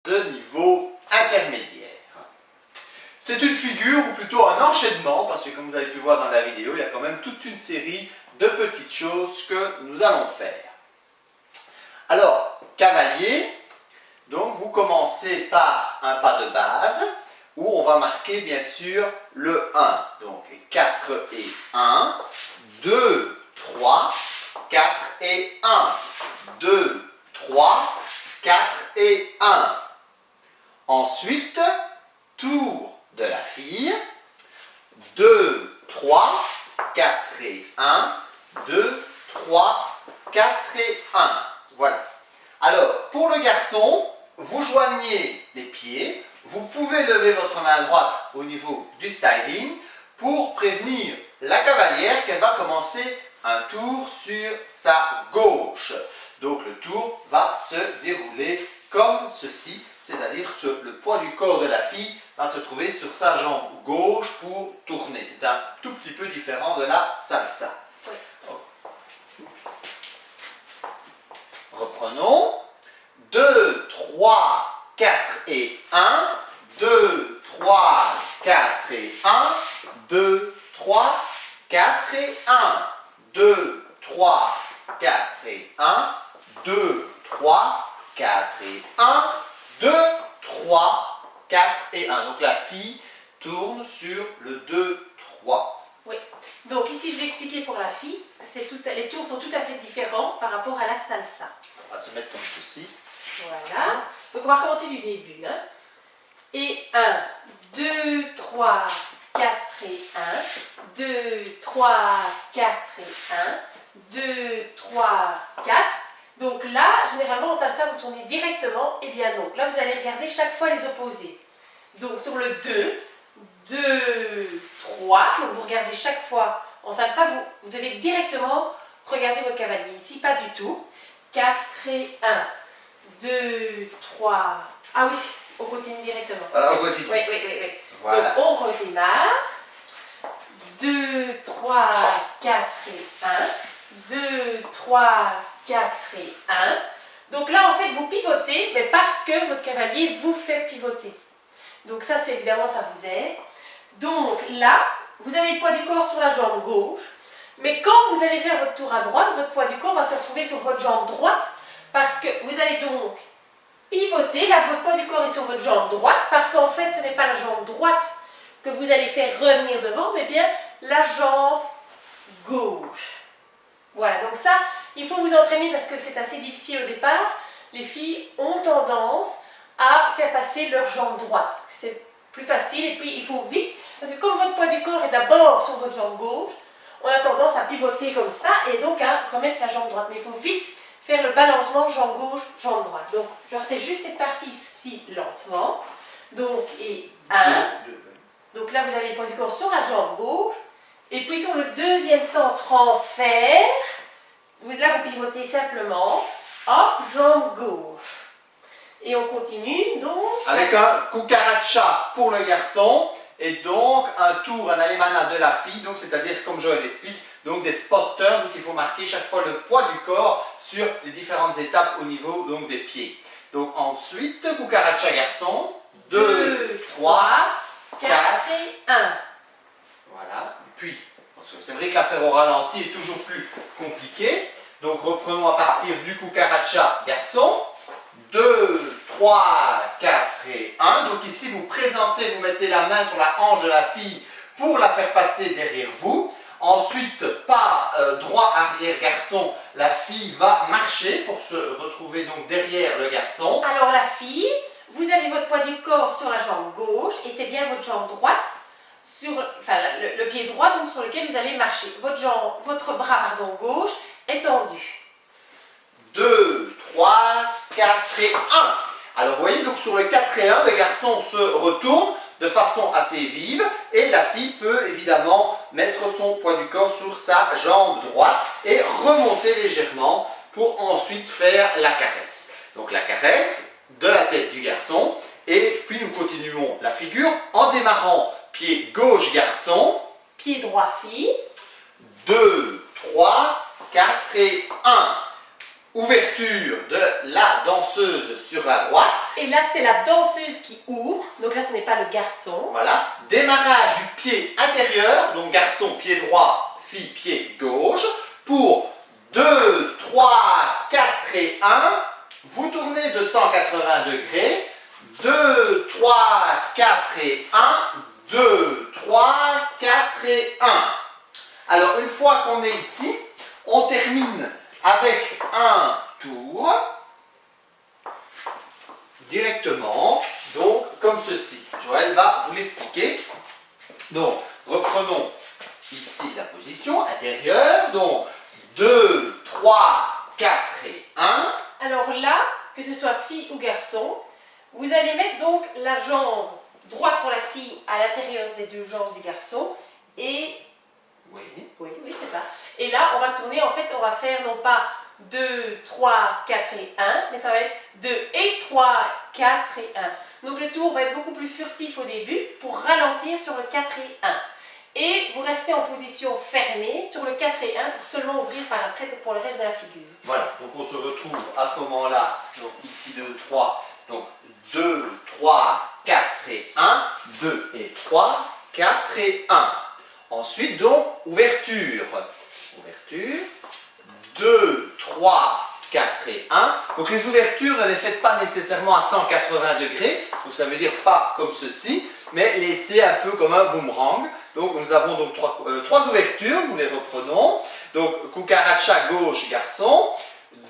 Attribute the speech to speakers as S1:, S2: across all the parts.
S1: de niveau intermédiaire. C'est une figure, ou plutôt un enchaînement, parce que comme vous avez pu voir dans la vidéo, il y a quand même toute une série de petites choses que nous allons faire. Alors, cavalier, donc vous commencez par un pas de base, où on va marquer bien sûr le 1. Donc 4 et 1, 2, 3, 4 et 1, 2, 3, 4 et 1. Ensuite, tour de la fille, 2, 3, 4 et 1, 2, 3, 4 et 1. Voilà. Alors, pour le garçon, vous joignez les pieds, vous pouvez lever votre main droite au niveau du styling pour prévenir la cavalière qu'elle va commencer un tour sur sa gauche. Donc le tour va se dérouler comme ceci, c'est-à-dire que le poids du corps de la fille va se trouver sur sa jambe gauche pour tourner. C'est un tout petit peu différent de la salsa. Oui. Reprenons. 2, 3, 4 et 1. 2, 3, 4 et 1. 2, 3, 4 et 1. 2, 3, 4 et 1. 2, 3, 4 et 1. 2, 3, 4 et 1. Donc la fille tourne sur le 2, 3.
S2: Oui. Donc ici je vais expliquer pour la fille, parce que les tours sont tout à fait différents par rapport à la salsa.
S1: On va se mettre comme ceci.
S2: Voilà. Donc on va recommencer du début. Hein. Et 1, 2, 3, 4 et 1. 2, 3, 4 et 1. 2, 3, 4. Donc là, généralement en salsa, vous tournez directement. Et bien non. Là, vous allez regarder chaque fois les opposés. Donc sur le 2, 2, 3. Donc vous regardez chaque fois. En salsa, vous devez directement regarder votre cavalier. Ici, pas du tout. 4 et 1. 2, 3. Ah oui, on continue directement.
S1: Alors, on continue.
S2: Oui.
S1: Voilà.
S2: Donc on redémarre. 2, 3, 4 et 1. 2, 3, 4 et 1. Donc là, en fait, vous pivotez, mais parce que votre cavalier vous fait pivoter. Donc ça, c'est évidemment, ça vous aide. Donc là, vous avez le poids du corps sur la jambe gauche. Mais quand vous allez faire votre tour à droite, votre poids du corps va se retrouver sur votre jambe droite. Parce que vous allez donc pivoter, là votre poids du corps est sur votre jambe droite, parce qu'en fait ce n'est pas la jambe droite que vous allez faire revenir devant, mais bien la jambe gauche. Voilà, donc ça, il faut vous entraîner parce que c'est assez difficile au départ. Les filles ont tendance à faire passer leur jambe droite. C'est plus facile et puis il faut vite, parce que comme votre poids du corps est d'abord sur votre jambe gauche, on a tendance à pivoter comme ça et donc à remettre la jambe droite. Mais il faut vite faire le balancement jambe gauche, jambe droite. Donc, je refais juste cette partie-ci lentement. Donc, et 1. Donc là, vous avez le poids du corps sur la jambe gauche. Et puis, sur le deuxième temps transfert, là, vous pivotez simplement. Hop, jambe gauche. Et on continue, donc...
S1: Avec un cucaracha pour le garçon. Et donc, un tour, un alemana de la fille. Donc, c'est-à-dire, comme je l'explique, donc des spot turns, donc il faut marquer chaque fois le poids du corps sur les différentes étapes au niveau donc, des pieds. Donc ensuite, cucaracha garçon, 2, 3, 4
S2: et 1.
S1: Voilà, puis, parce que c'est vrai que la faire au ralenti est toujours plus compliqué. Donc reprenons à partir du cucaracha garçon, 2, 3, 4 et 1. Donc ici vous présentez, vous mettez la main sur la hanche de la fille pour la faire passer derrière vous. Ensuite, pas droit arrière garçon, la fille va marcher pour se retrouver donc derrière le garçon.
S2: Alors la fille, vous avez votre poids du corps sur la jambe gauche et c'est bien votre jambe droite, le pied droit donc sur lequel vous allez marcher. Votre bras gauche est tendu.
S1: 2, 3, 4 et 1. Alors vous voyez donc sur le 4 et 1, le garçon se retourne de façon assez vive et la fille peut évidemment mettre son poids du corps sur sa jambe droite et remonter légèrement pour ensuite faire la caresse. Donc la caresse de la tête du garçon et puis nous continuons la figure en démarrant pied gauche garçon,
S2: pied droit fille,
S1: 2, 3, 4 et 1. ouverture de la danseuse sur la droite.
S2: Et là, c'est la danseuse qui ouvre. Donc là, ce n'est pas le garçon.
S1: Voilà. Démarrage du pied intérieur. Donc garçon, pied droit, fille, pied gauche. Pour 2, 3, 4 et 1. Vous tournez de 180 degrés. 2, 3, 4 et 1. 2, 3, 4 et 1. Alors, une fois qu'on est ici, on termine avec un tour directement, donc comme ceci. Joël va vous l'expliquer. Donc, reprenons ici la position intérieure. Donc, 2, 3, 4 et 1.
S2: Alors là, que ce soit fille ou garçon, vous allez mettre donc la jambe droite pour la fille à l'intérieur des deux jambes du garçon et...
S1: Oui.
S2: Oui, c'est ça. Et là, on va tourner, en fait, on va faire non pas 2, 3, 4 et 1, mais ça va être 2 et 3, 4 et 1. Donc le tour va être beaucoup plus furtif au début pour ralentir sur le 4 et 1. Et vous restez en position fermée sur le 4 et 1 pour seulement ouvrir par après pour le reste de la figure.
S1: Voilà, donc on se retrouve à ce moment-là, donc ici 2, 3, donc 2, 3, 4 et 1, 2 et 3, 4 et 1. Ensuite, donc, ouverture. Ouverture. 2, 3, 4 et 1. Donc les ouvertures, ne les faites pas nécessairement à 180 degrés. Donc ça veut dire pas comme ceci, mais laissez un peu comme un boomerang. Donc nous avons donc trois ouvertures, nous les reprenons. Donc cucaracha gauche, garçon.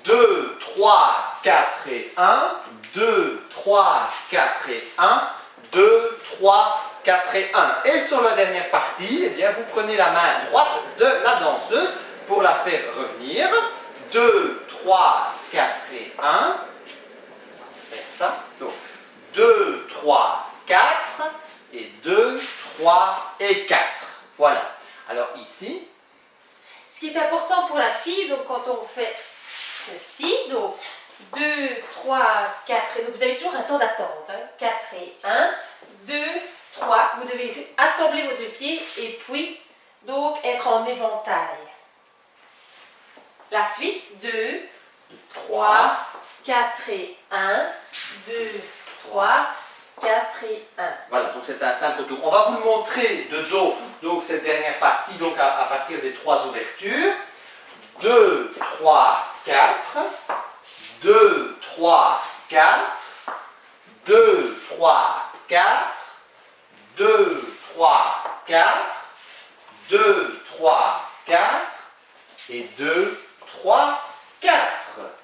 S1: 2, 3, 4 et 1. 2, 3, 4 et 1. 2, 3, 4 et 1. Et sur la dernière partie, eh bien, vous prenez la main droite de la danseuse pour la faire revenir. 2, 3, 4 et 1. Et ça. Donc, 2, 3, 4 et 2, 3 et 4. Voilà. Alors ici.
S2: Ce qui est important pour la fille, donc quand on fait ceci, donc 2, 3, 4, et donc vous avez toujours un temps d'attente. 4 et 1, 2, 3. Vous devez assembler vos deux pieds et puis donc être en éventail. La suite, 2, 3, 4 et 1, 2, 3, 4 et 1.
S1: Voilà, donc c'est un simple tour. On va vous le montrer de dos, donc cette dernière partie, donc à partir des trois ouvertures. 2, 3, 4. 2, 3, 4. 2, 3, 4. 2, 3, 4. 2, 3, 4. Et 2, 3, 4.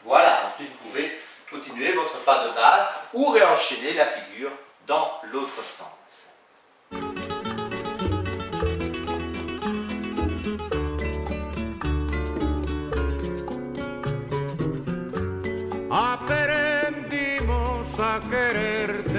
S1: Voilà, ensuite vous pouvez continuer votre pas de base ou réenchaîner la figure dans l'autre sens.
S3: Aprendimos a quererte